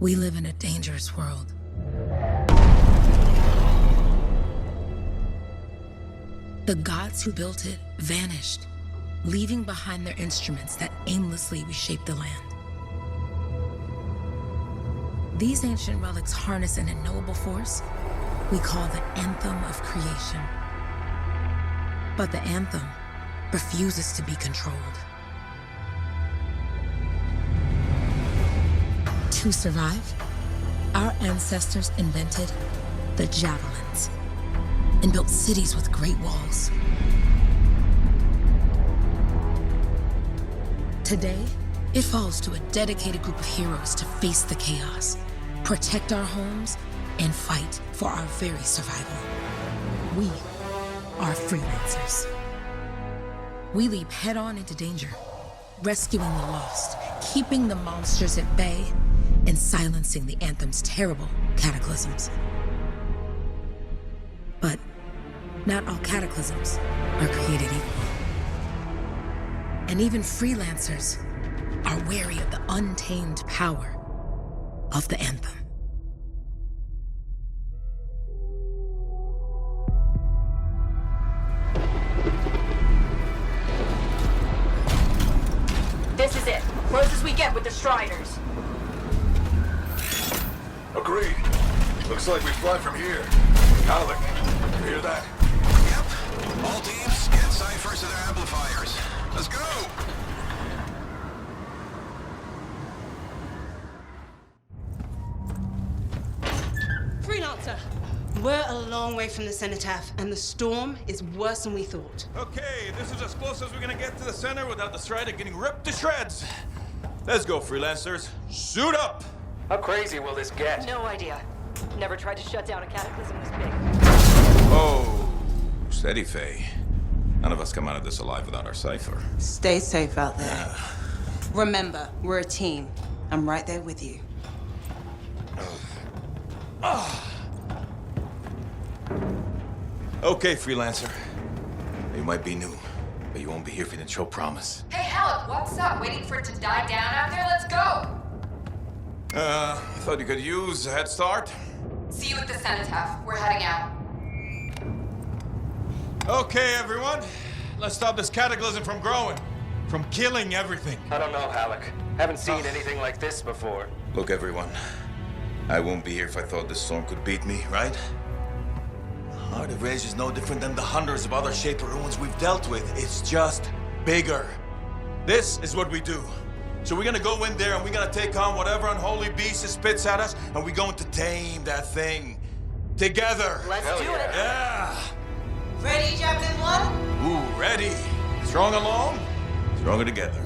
We live in a dangerous world. The gods who built it vanished, leaving behind their instruments that aimlessly reshaped the land. These ancient relics harness an unknowable force we call the Anthem of creation. But the Anthem refuses to be controlled. To survive, our ancestors invented the javelins and built cities with great walls. Today, it falls to a dedicated group of heroes to face the chaos, protect our homes, and fight for our very survival. We are freelancers. We leap head-on into danger, rescuing the lost, keeping the monsters at bay, and silencing the Anthem's terrible cataclysms. But not all cataclysms are created equal. And even freelancers are wary of the untamed power of the Anthem. This is it. Closest we get with the Striders. Agreed. Looks like we fly from here. Alec, you hear that? Yep. All teams, get ciphers to their amplifiers. Let's go! Freelancer, we're a long way from the cenotaph, and the storm is worse than we thought. Okay, this is as close as we're gonna get to the center without the Strider getting ripped to shreds. Let's go, freelancers. Suit up! How crazy will this get? No idea. Never tried to shut down a cataclysm this big. Oh, steady, Faye. None of us come out of this alive without our cipher. Stay safe out there. Remember, we're a team. I'm right there with you. Okay, freelancer. You might be new, but you won't be here if you didn't show promise. Hey, Alec, what's up? Waiting for it to die down out there? Let's go! I thought you could use a head start. See you at the cenotaph. We're heading out. Okay, everyone. Let's stop this cataclysm from growing, from killing everything. I don't know, Alec. Haven't seen anything like this before. Look, everyone. I won't be here if I thought this storm could beat me, right? Heart of Rage is no different than the hundreds of other Shaper ruins we've dealt with. It's just bigger. This is what we do. So we're gonna go in there and we're gonna take on whatever unholy beast it spits at us, and we're going to tame that thing. Together. Let's do it. Yeah. Ready, Javelin 1? Ooh, ready. Strong alone, stronger together.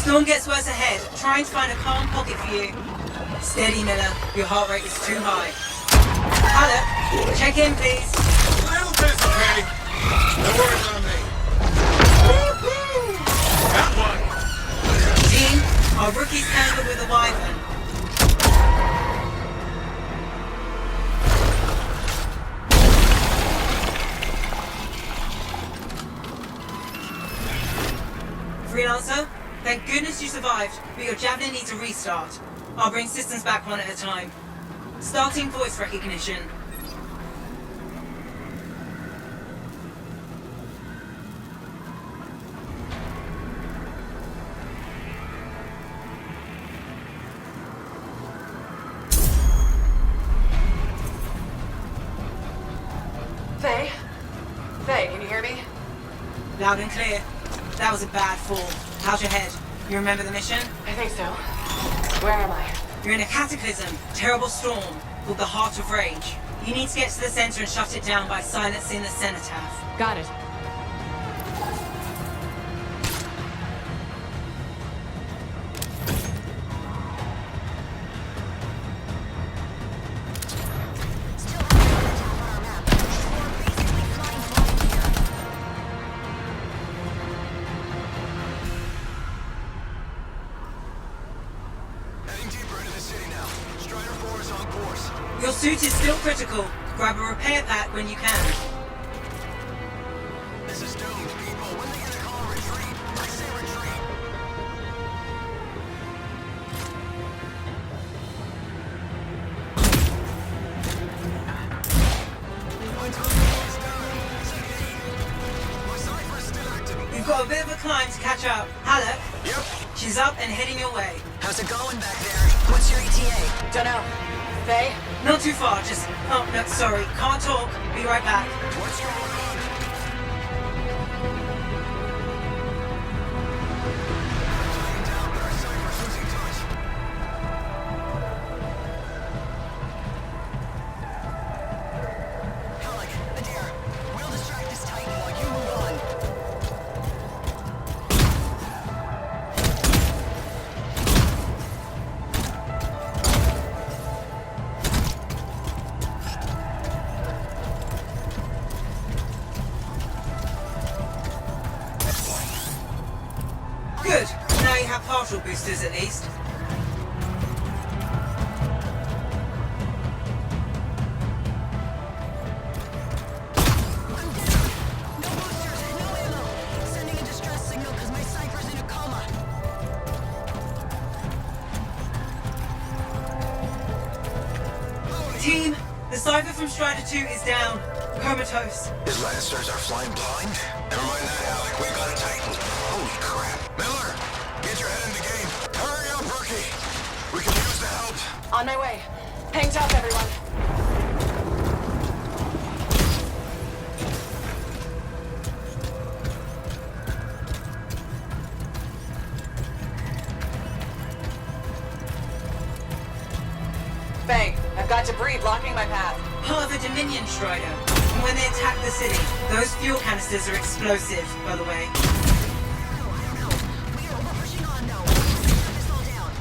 Storm gets worse ahead. Trying to find a calm pocket for you. Steady, Miller. Your heart rate is too high. Alec, check in, please. A little busy, Katie. No worries on me. Woo-hoo! That one. Team, our rookies handled with a wyvern. Freelancer, thank goodness you survived, but your Javelin needs a restart. I'll bring systems back one at a time. Starting voice recognition. Faye? Faye, can you hear me? Loud and clear. That was a bad fall. How's your head? You remember the mission? I think so. Where am I? You're in a cataclysm, terrible storm, called the Heart of Rage. You need to get to the center and shut it down by silencing the cenotaph. Got it. Heading deeper into the city now. Strider 4 is on course. Your suit is still critical. Grab a repair pack when you can. This is doomed, people. When they gonna call a retreat? I say retreat. My time is done. My cipher's still active. You've got a bit of a climb to catch up. Halleck, Yep. she's up and heading your way. How's it going back there? What's your ETA? Dunno. Faye? Not too far, just... Oh, no, sorry. Can't talk. Be right back. What's going on? Tying down, but our cipher's losing touch. Halleck, Adair, we'll distract this Titan while you move on. Good. Now you have partial boosters at least. I'm down. No boosters, no ammo. Sending a distress signal because my cipher's in a coma. Team, the cipher from Strider 2 is down. Comatose. His Lancers are flying blind? Never mind that, Alec. We got a Titan. Holy crap. Miller, get your head in the game. Hurry up, rookie. We can use the help. On my way. Hang tough, everyone. Faye, I've got debris blocking my path. Part of the Dominion Strider. And when they attack the city, those fuel canisters are explosive, by the way. I don't know. We're pushing on though. Shut this all down.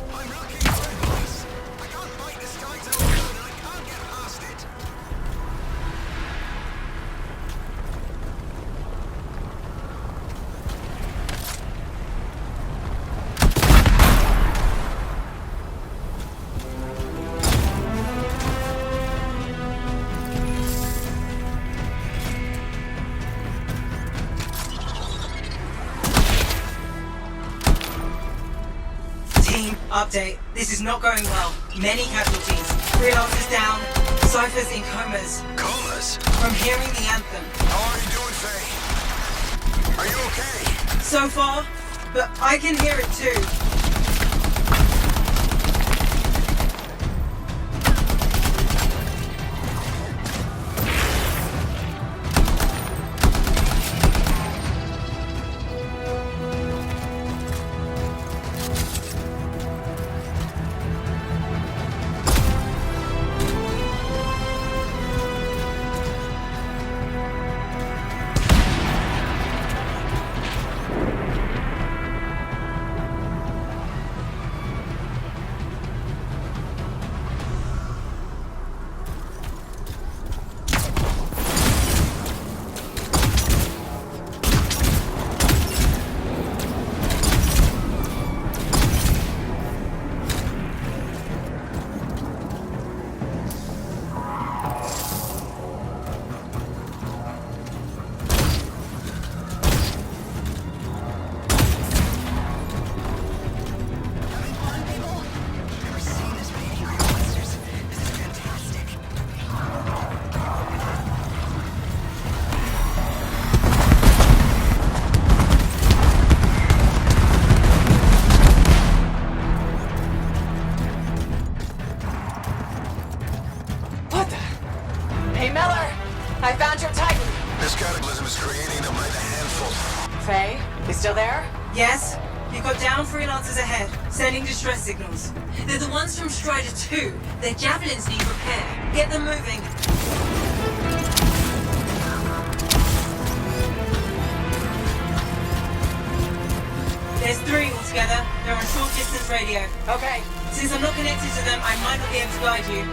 I'm rocking red lights. I can't fight this Titan alone, and I can't get past it. Team, update. This is not going well. Many casualties. Freelancers down. Ciphers in comas. Comas? From hearing the anthem. How are you doing, Faye? Are you okay? So far, but I can hear it too. Hey, Miller! I found your Titan! This cataclysm is creating them by the handful. Faye, He's still there? Yes? You've got down freelancers ahead, sending distress signals. They're the ones from Strider 2. Their javelins need repair. Get them moving. There's 3 altogether. They're on short distance radio. Okay. Since I'm not connected to them, I might not be able to guide you.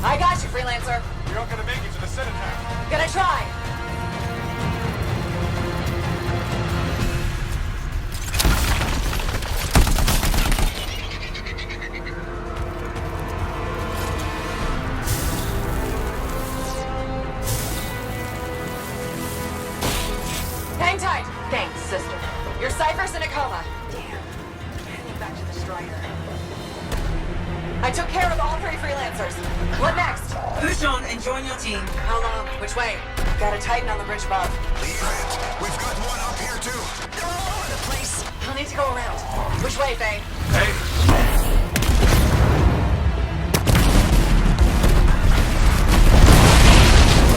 I got you, freelancer. You're not gonna make it to the cenotaph. Gonna try. Hang tight. Thanks, sister. Your Cypher's in a coma. Damn. Heading back to the Strider. I took care of all 3 freelancers. What next? Push on and join your team. How long? Which way? Got a Titan on the bridge above. Leave it. We've got one up here, too. They're all over the place. I'll need to go around. Which way, Faye? Hey,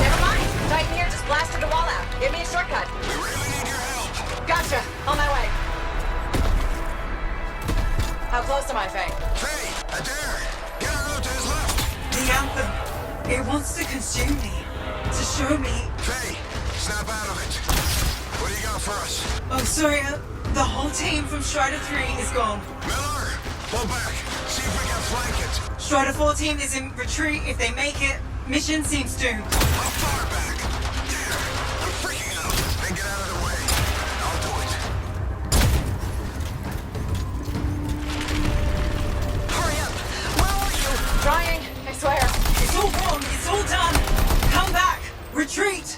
Never mind. Titan here just blasted the wall out. Give me a shortcut. We really need your help. Gotcha. On my way. How close am I, Faye? Faye, Adair, get her out to his left. The Anthem. It wants to consume me. To show me. Faye, snap out of it. What do you got for us? Oh, sorry. The whole team from Strider 3 is gone. Miller, pull back. See if we can flank it. Strider 4 team is in retreat. If they make it, mission seems doomed. How far back? Damn, I'm freaking out. Then get out of the way. I'll do it. Hurry up. Where are you? Trying. I swear. It's all wrong. It's all done. Come back. Retreat.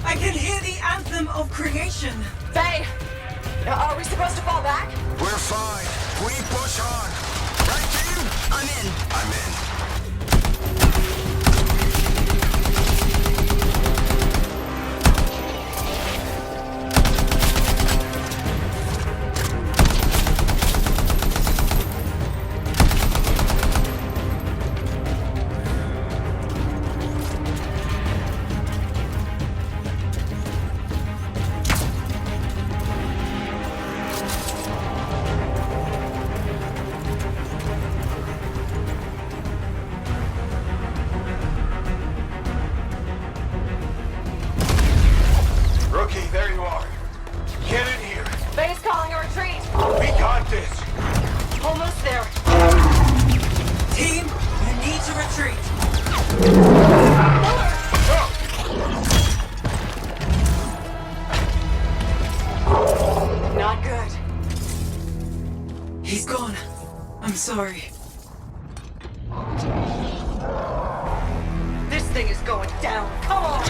I can hear the anthem of creation. Faye, are we supposed to fall back? We're fine. We push on. Right, team? I'm in. I'm in. rookie, there you are. Get in here. Faye's calling a retreat. We got this. Almost there. Team, you need to retreat. Not good. He's gone. I'm sorry. This thing is going down. Come on.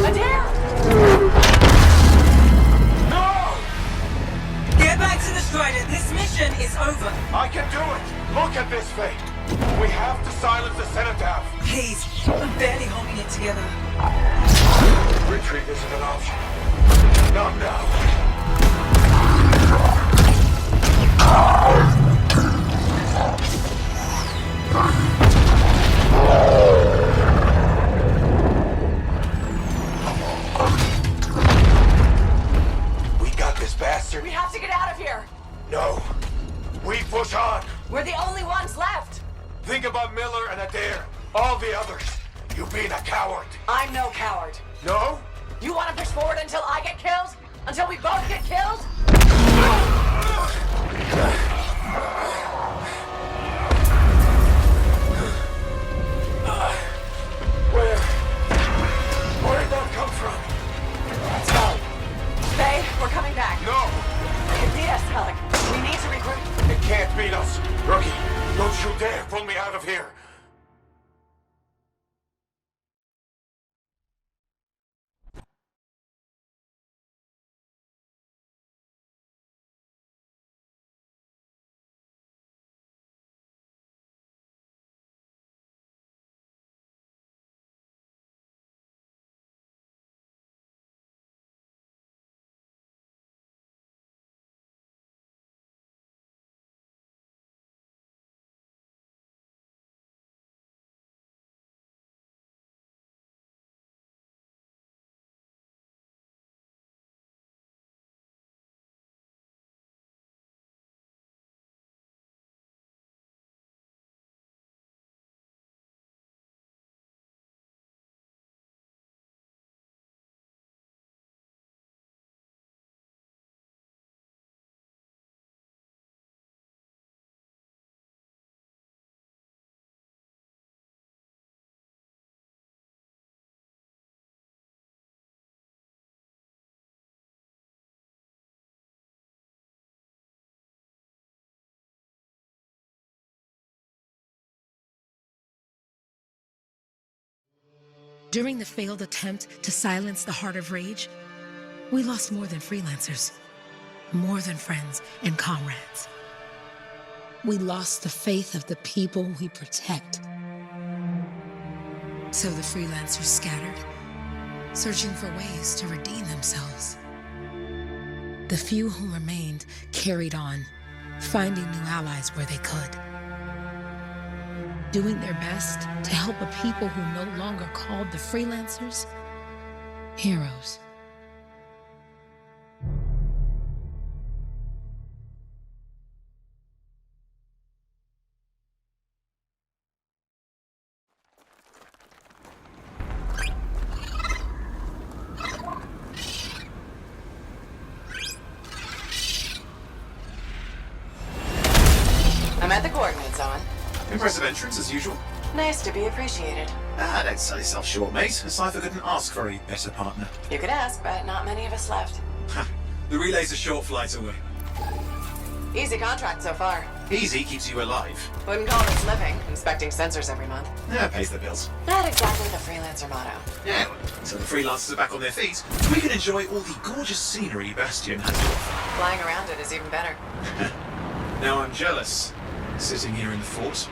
Adair! No! Get back to the strike. I'm barely holding it together. Retreat isn't an option. Not now. We got this bastard. We have to get out of here. No. We push on. We're the only ones left. Think about Miller and Adair. All the others. You being a coward. I'm no coward. No? You want to push forward until I get killed? Until we both get killed? Where'd that come from? Let's go. Faye, we're coming back. No! They need us, Alec. We need to regroup. It can't beat us. Rookie, don't you dare pull me out of here. During the failed attempt to silence the Heart of Rage, we lost more than freelancers, more than friends and comrades. We lost the faith of the people we protect. So the freelancers scattered, searching for ways to redeem themselves. The few who remained carried on, finding new allies where they could, doing their best to help a people who no longer called the freelancers heroes. I'm at the coordinates on. Impressive entrance, as usual. Nice to be appreciated. Don't sell yourself short, mate. SiVi couldn't ask for a better partner. You could ask, but not many of us left. The relay's a short flight away. Easy contract so far. Easy keeps you alive. Wouldn't call this living, inspecting sensors every month. Yeah, pays the bills. Not exactly the freelancer motto. Yeah, until the freelancers are back on their feet, we can enjoy all the gorgeous scenery Bastion has to offer. Flying around it is even better. Now I'm jealous, sitting here in the fort.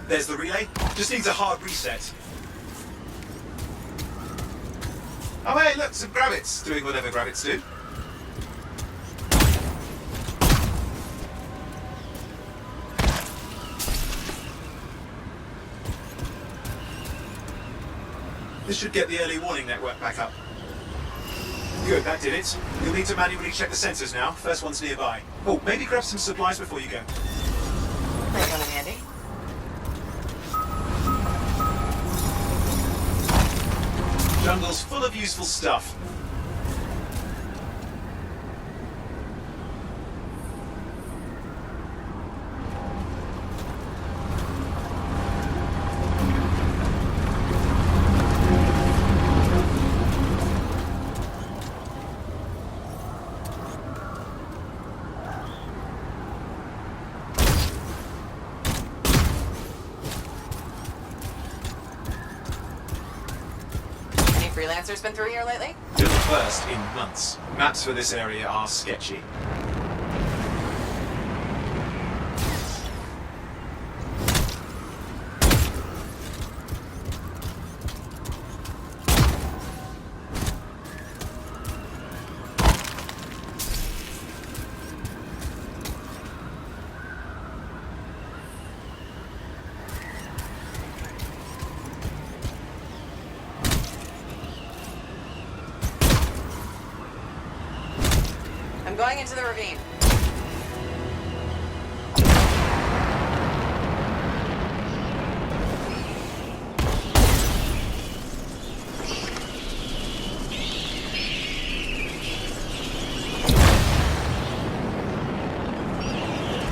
There's the relay. Just needs a hard reset. Oh hey, look, some gravits doing whatever gravits do. This should get the early warning network back up. Good, that did it. You'll need to manually check the sensors now. First one's nearby. Oh, maybe grab some supplies before you go. Might come in handy. Jungle's full of useful stuff. freelancers been through here lately? You're the first in months. Maps for this area are sketchy. I'm going into the ravine.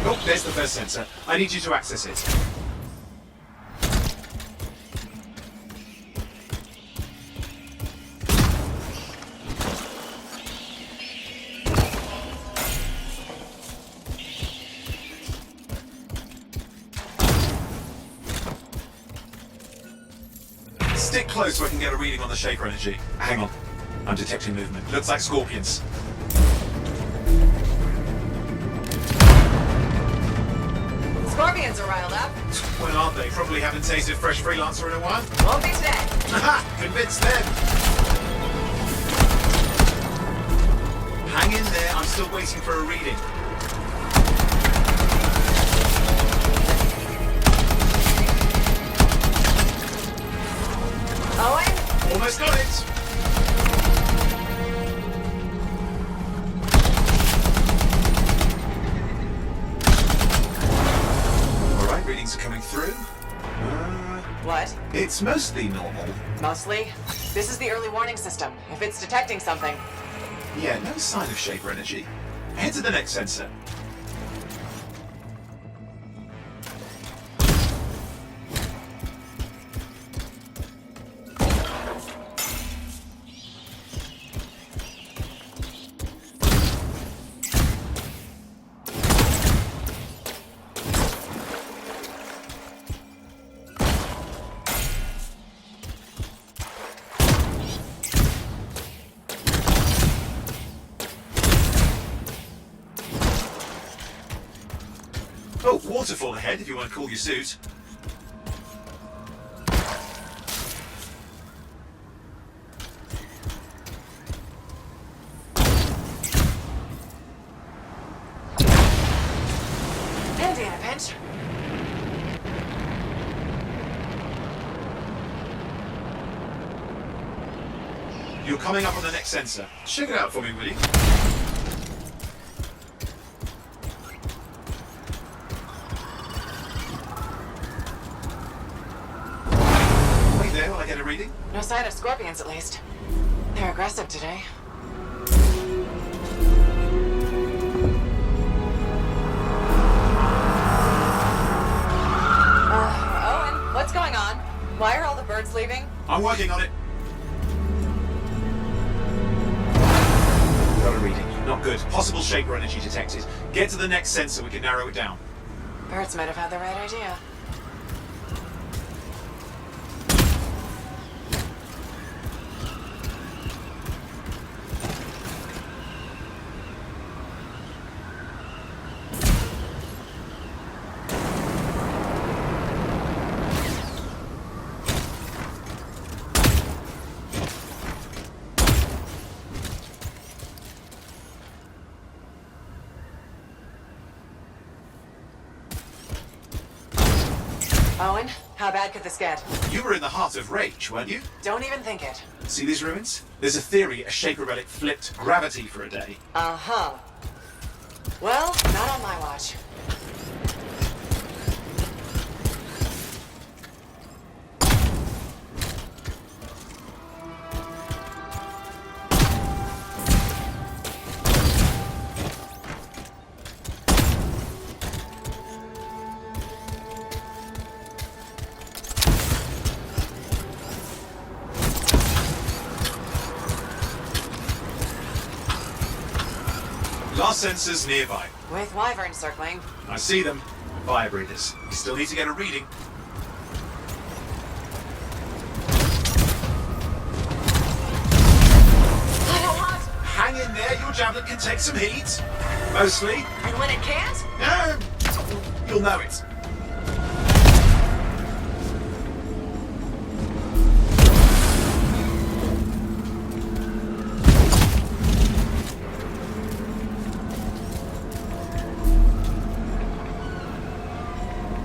Oh, there's the first sensor. I need you to access it. Stick close so I can get a reading on the shaper energy. Hang on. I'm detecting movement. Looks like scorpions. Scorpions are riled up. Well, aren't they? Probably haven't tasted fresh freelancer in a while. Won't be today. Haha! Convinced them! Hang in there. I'm still waiting for a reading. Owen? Almost got it! Alright, readings are coming through. What? It's mostly normal. Mostly? This is the early warning system. If it's detecting something. Yeah, no sign of shaper energy. Head to the next sensor. Oh, waterfall ahead if you want to cool your suit. Handy in a pinch. You're coming up on the next sensor. Check it out for me, will you? Wait there while I get a reading. No sign of scorpions, at least. They're aggressive today. Owen, what's going on? Why are all the birds leaving? I'm working on it. Got a reading. Not good. Possible shaper energy detected. Get to the next sensor, we can narrow it down. Birds might have had the right idea. Owen, how bad could this get? You were in the heart of Rage, weren't you? Don't even think it. See these ruins? There's a theory a shaper relic flipped gravity for a day. Uh-huh. Well, not on my watch. Last sensors nearby. With wyverns circling. I see them. Fire breathers. You still need to get a reading. your javelin can take some heat. Mostly. And when it can't? You'll know it.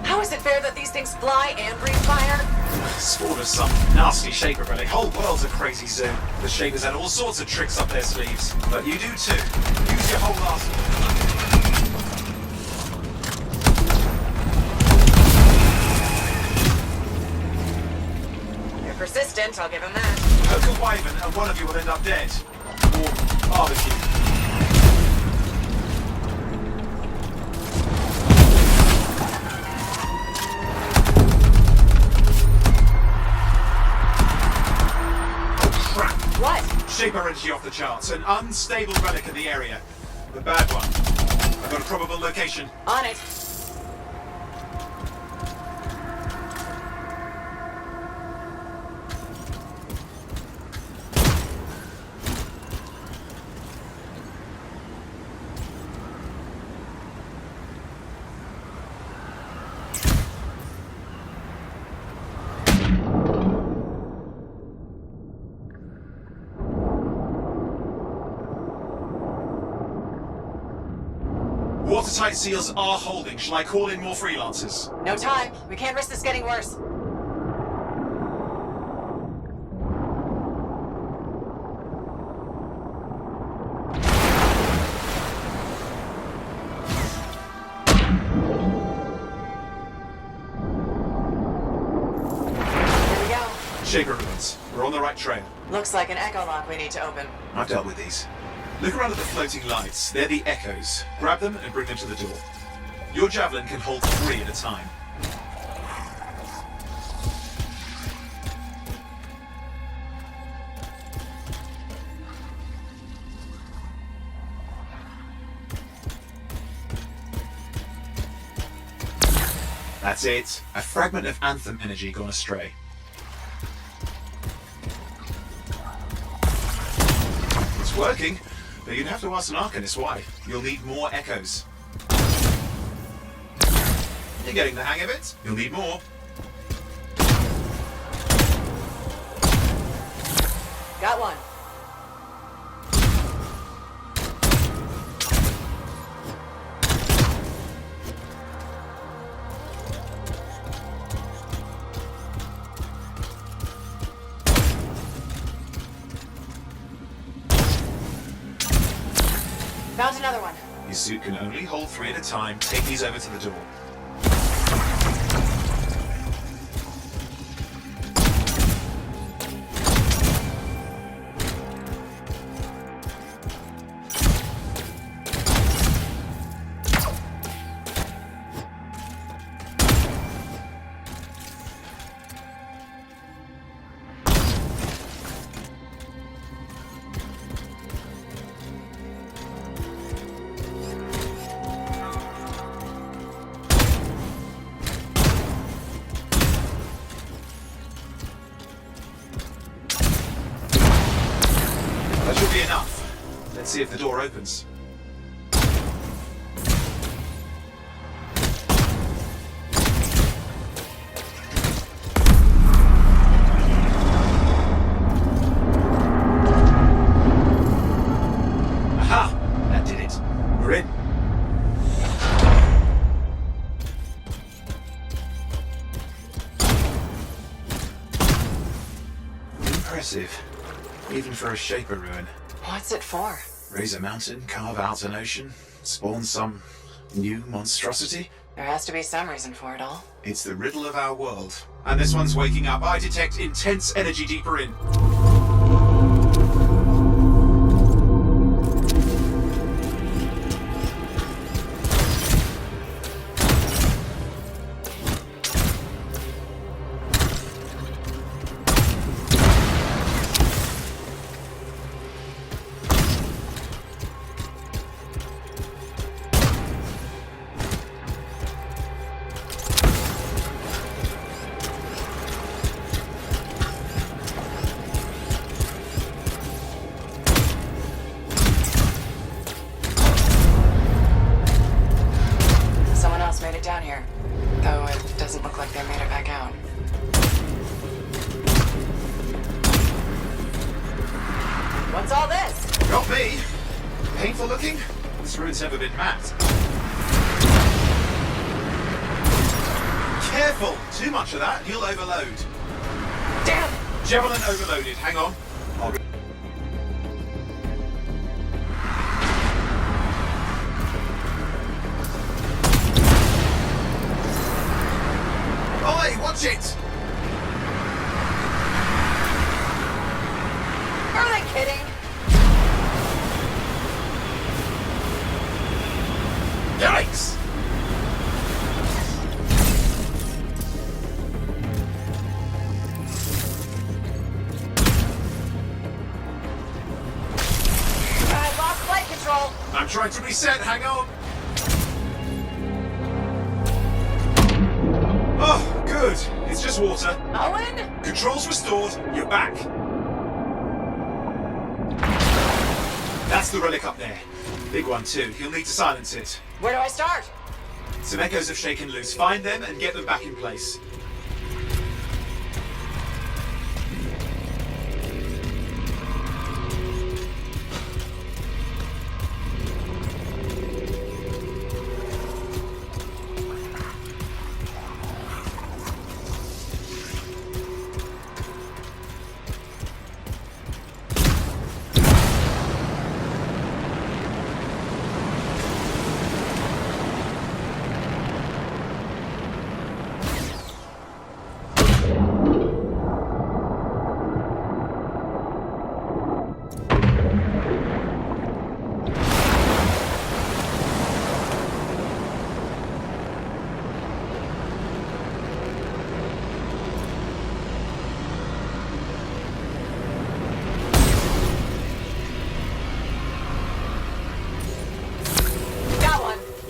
How is it fair that these things fly and breathe fire? Spawn of some nasty shaper relic. Whole world's a crazy zoo. The shapers had all sorts of tricks up their sleeves. But you do too. Use your whole arsenal. You're persistent, I'll give him that. Poke a wyvern and one of you will end up dead. Or barbecue. What? Shaper energy off the charts. An unstable relic in the area. The bad one. I've got a probable location. On it. Watertight seals are holding. Shall I call in more freelancers? No time. We can't risk this getting worse. Here we go. Shaper ruins. We're on the right trail. Looks like an echo lock we need to open. I've dealt with these. Look around at the floating lights. They're the echoes. Grab them and bring them to the door. Your javelin can hold 3 at a time. That's it. A fragment of Anthem energy gone astray. It's working. But you'd have to ask an Arcanist why. You'll need more echoes. You're getting the hang of it. You'll need more. Got one. Found another one. Your suit can only hold 3 at a time. Take these over to the door. That should be enough. Let's see if the door opens. Aha! That did it. We're in. Impressive. Even for a shaper ruin. What's it for? Raise a mountain, carve out an ocean, spawn some new monstrosity? There has to be some reason for it all. It's the riddle of our world. And this one's waking up. I detect intense energy deeper in. me. Painful looking? This ruin's never been mapped. Careful! Too much of that, you'll overload. Damn! Javelin overloaded. Hang on. I'll go. Oi, watch it! Are they kidding? Yikes! I lost flight control. I'm trying to reset, hang on. Oh, good. It's just water. Owen? Controls restored. You're back. That's the relic up there. Big one too. You'll need to silence it. Where do I start? Some echoes have shaken loose. Find them and get them back in place.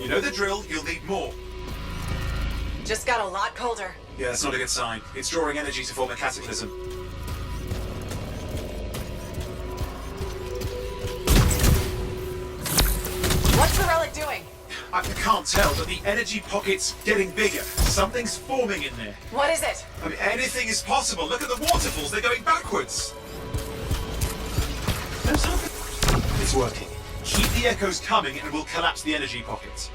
You know the drill, you'll need more. Just got a lot colder. Yeah, that's not a good sign. It's drawing energy to form a cataclysm. What's the relic doing? I can't tell, but the energy pocket's getting bigger. Something's forming in there. What is it? I mean, anything is possible. Look at the waterfalls, they're going backwards. It's working. Keep the echoes coming and we'll collapse the energy pockets.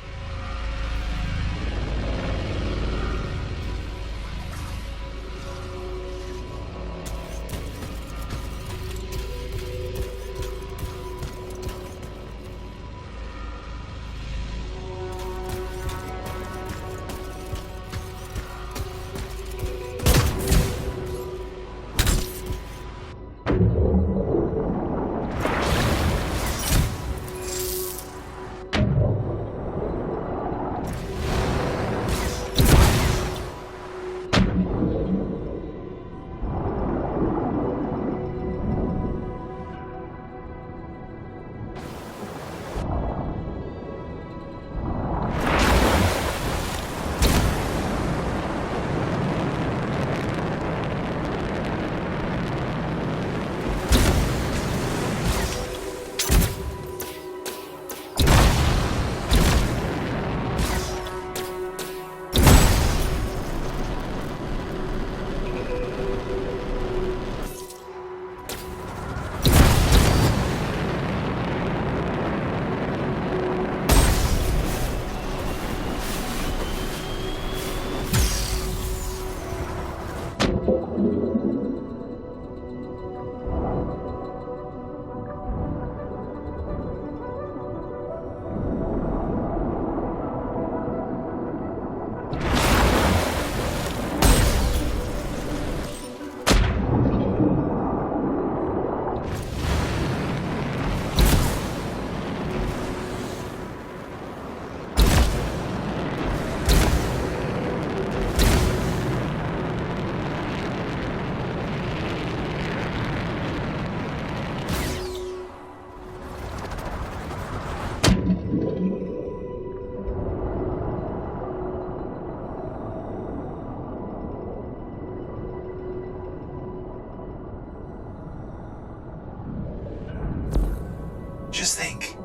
Just think.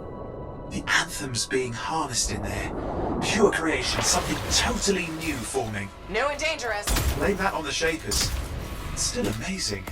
The Anthem's being harnessed in there. Pure creation, something totally new forming. New and dangerous. Blame that on the Shapers. It's still amazing.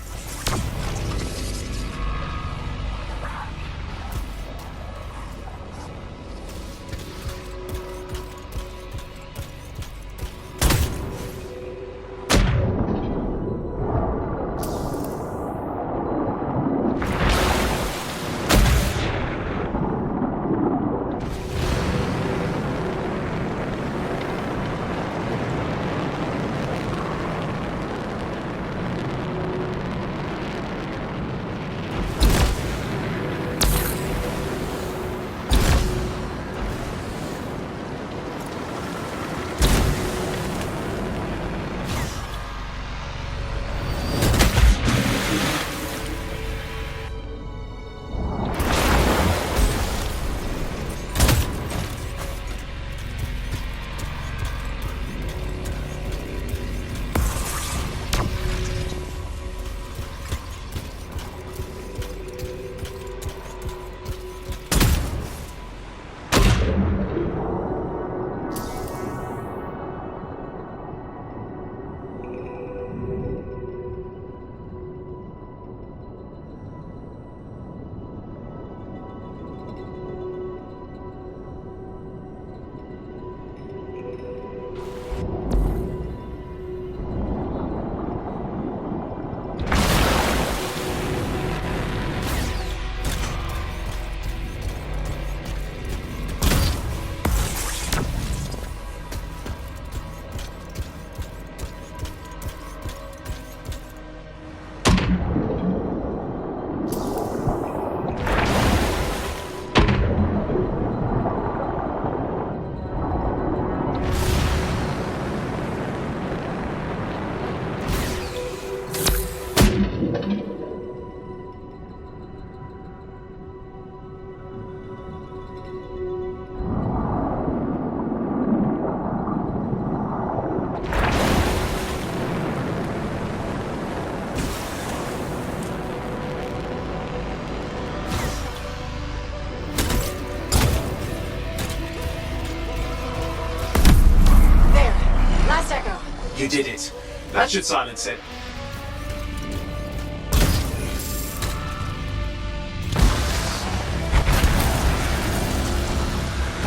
You did it. That should silence it.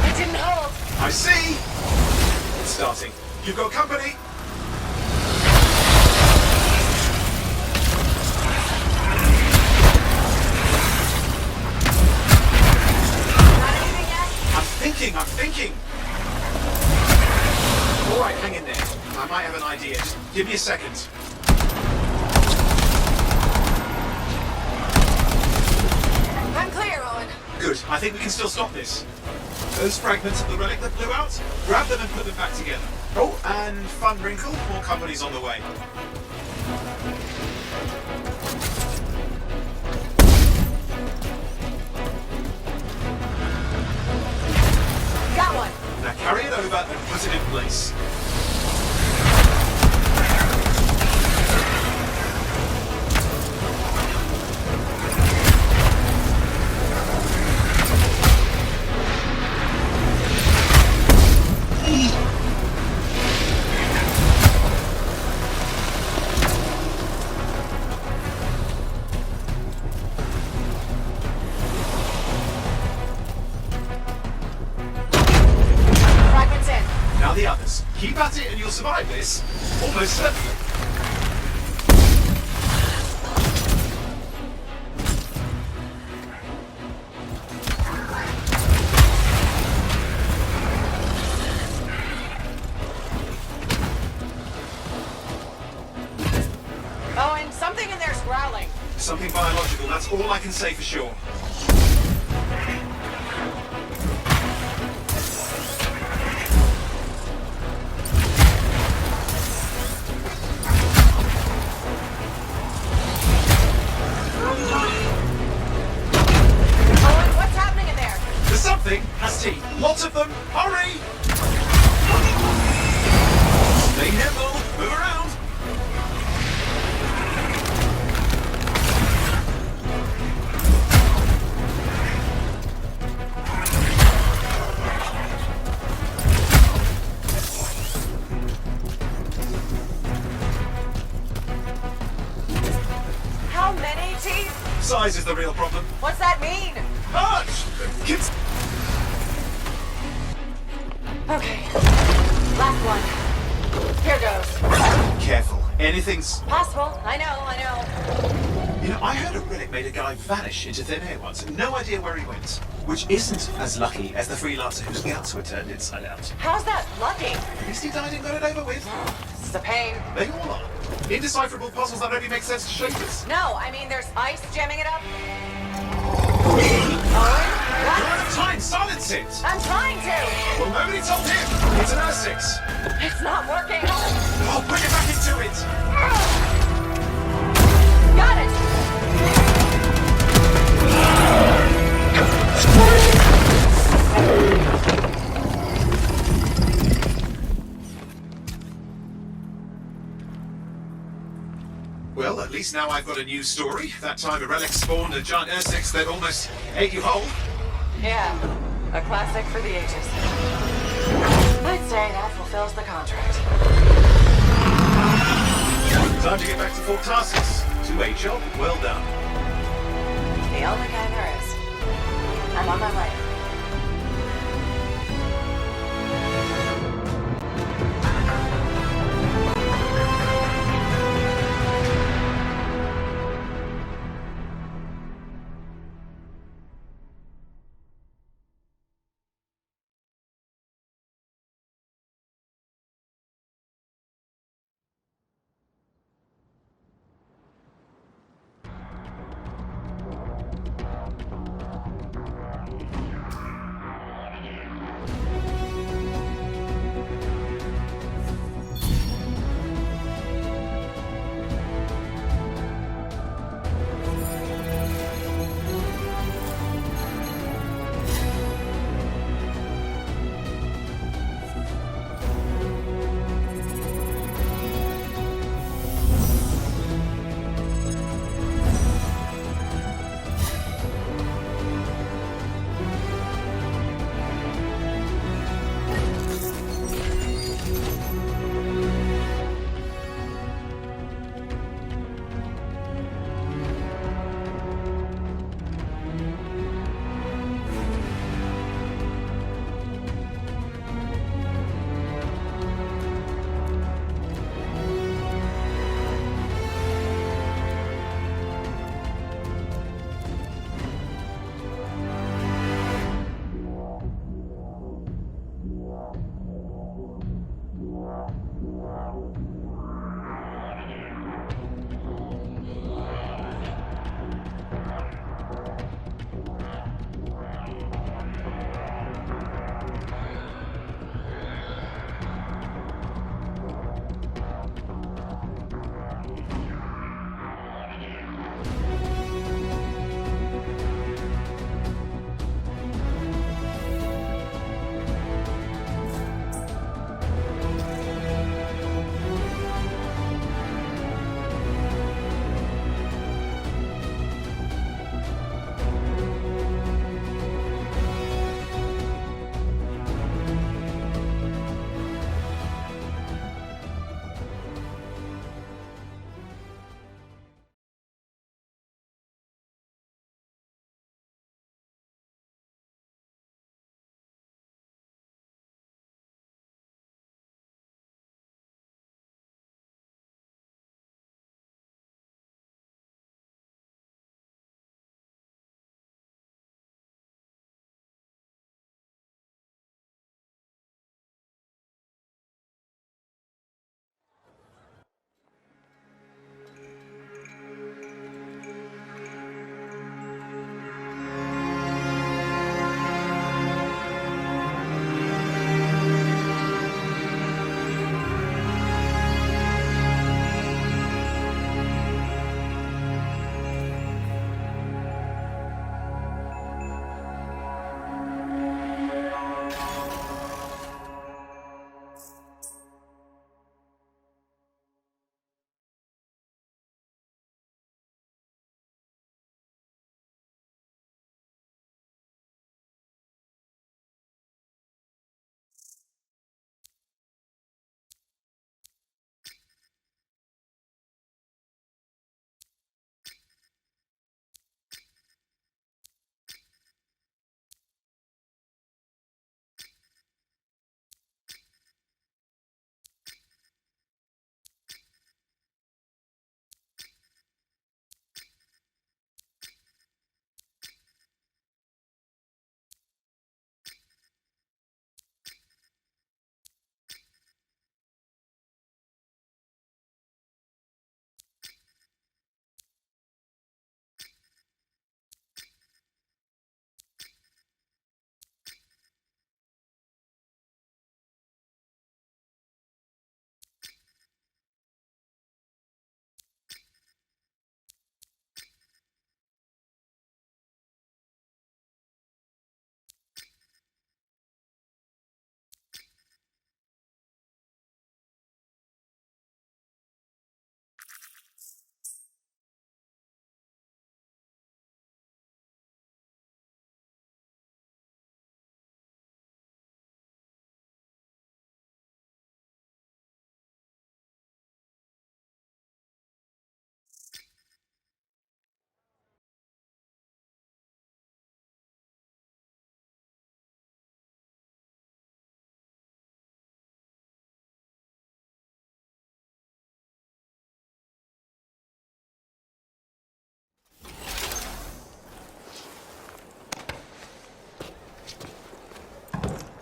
It didn't hold. I see! It's starting. You've got company! Got anything yet? I'm thinking! Alright, hang in there. I might have an idea. Just give me a second. I'm clear, Owen. Good. I think we can still stop this. Those fragments of the relic that blew out, grab them and put them back together. Oh, and fun wrinkle, more company's on the way. Got one. Now carry it over and put it in place. Fragments in. Now the others. Keep at it and you'll survive this. Almost certainly. Owen, something in there's growling. Something biological, that's all I can say for sure. Owen, what's happening in there? The something has teeth. Lots of them. Hurry! Stay nimble. Move around. How many teeth? Size is the real problem. What's that mean? Arch! Kids. Okay. Last one. Here goes. Careful. Anything's. Possible. I know. You know, I heard a relic made a guy vanish into thin air once. No idea where he went. Which isn't as lucky as the freelancer whose guts were turned inside out. How's that lucky? At least he died and got it over with. This is a pain. They all are. Indecipherable puzzles that only make sense to shapers. No, I mean there's ice jamming it up. Owen? You're What? out of time. Silence it. I'm trying to. Well, nobody told him. It's an R6. It's not working. I'll put it back into it. Got it. Well, at least now I've got a new story. That time a relic spawned a giant R6 that almost ate you whole. Yeah, a classic for the ages. I'd say that fulfills the contract. Time to get back to Fort Tarsus. 2A job, well done. The only kind there is. I'm on my way.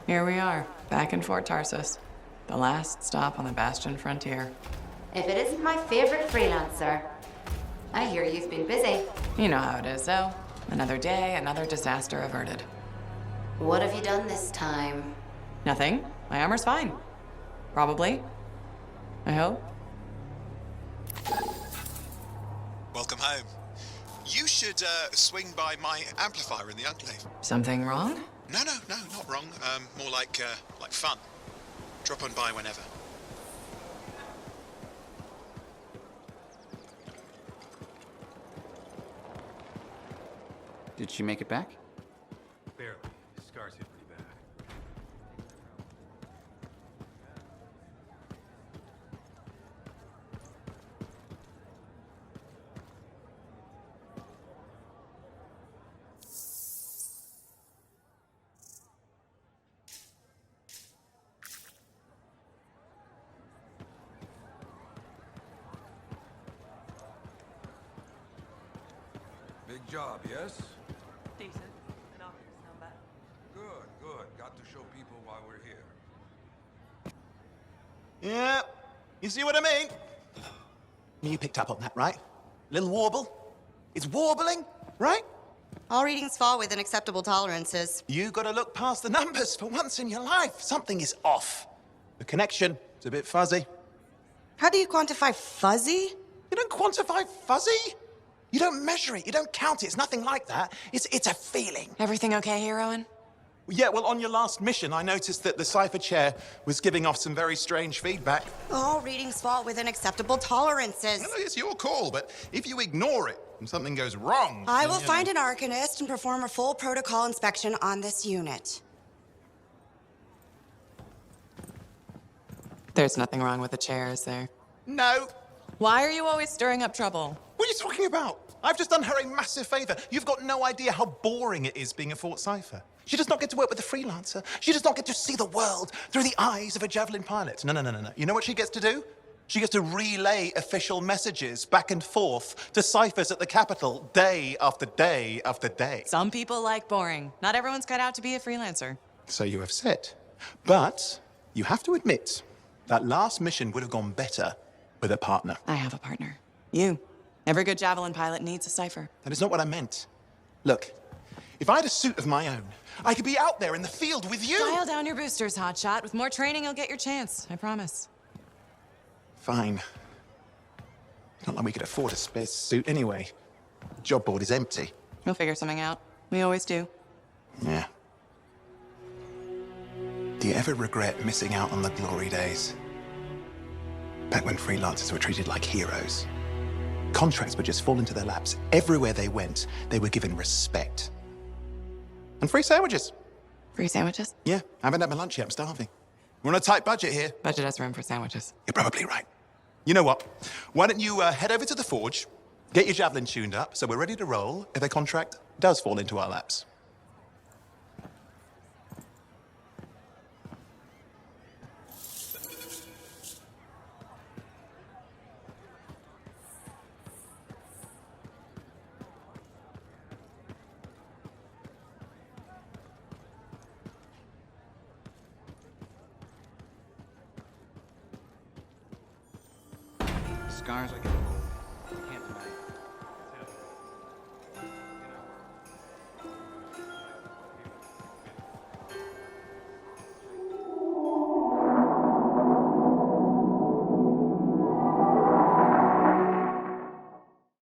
Here we are, back in Fort Tarsus. The last stop on the Bastion frontier. If it isn't my favorite freelancer. I hear you've been busy. You know how it is, though. Another day, another disaster averted. What have you done this time? Nothing. My armor's fine. Probably. I hope. Welcome home. You should swing by my amplifier in the Enclave. Something wrong? No, not wrong. More like fun. Drop on by whenever. Did she make it back? Barely. Scars hit pretty bad. Big job, yes? Decent. And I'll sound bad. Good. Got to show people why we're here. Yeah, you see what I mean? You picked up on that, right? Little warble? It's warbling, right? All readings fall within acceptable tolerances. You gotta look past the numbers for once in your life. Something is off. The connection is a bit fuzzy. How do you quantify fuzzy? You don't quantify fuzzy? You don't measure it, you don't count it, it's nothing like that. It's a feeling. Everything okay here, Owen? Yeah, well, on your last mission, I noticed that the cipher chair was giving off some very strange feedback. All readings fall within acceptable tolerances. Well, it's your call, but if you ignore it and something goes wrong... I then, will you find know. an arcanist and perform a full protocol inspection on this unit. There's nothing wrong with the chair, is there? No. Why are you always stirring up trouble? What are you talking about? I've just done her a massive favor. You've got no idea how boring it is being a Fort Cipher. She does not get to work with a freelancer. She does not get to see the world through the eyes of a Javelin pilot. No. You know what she gets to do? She gets to relay official messages back and forth to ciphers at the Capitol day after day after day. Some people like boring. Not everyone's cut out to be a freelancer. So you have said. But you have to admit, that last mission would have gone better with a partner. I have a partner. You. Every good Javelin pilot needs a cipher. That is not what I meant. Look, if I had a suit of my own, I could be out there in the field with you. Dial down your boosters, hotshot. With more training, you'll get your chance. I promise. Fine. Not like we could afford a spare suit anyway. The job board is empty. We'll figure something out. We always do. Yeah. Do you ever regret missing out on the glory days? Back when freelancers were treated like heroes. Contracts would just fall into their laps. Everywhere they went, they were given respect. And free sandwiches. Free sandwiches? Yeah, I haven't had my lunch yet. I'm starving. We're on a tight budget here. Budget has room for sandwiches. You're probably right. You know what? Why don't you head over to the forge, get your Javelin tuned up, so we're ready to roll if a contract does fall into our laps. Scars, I get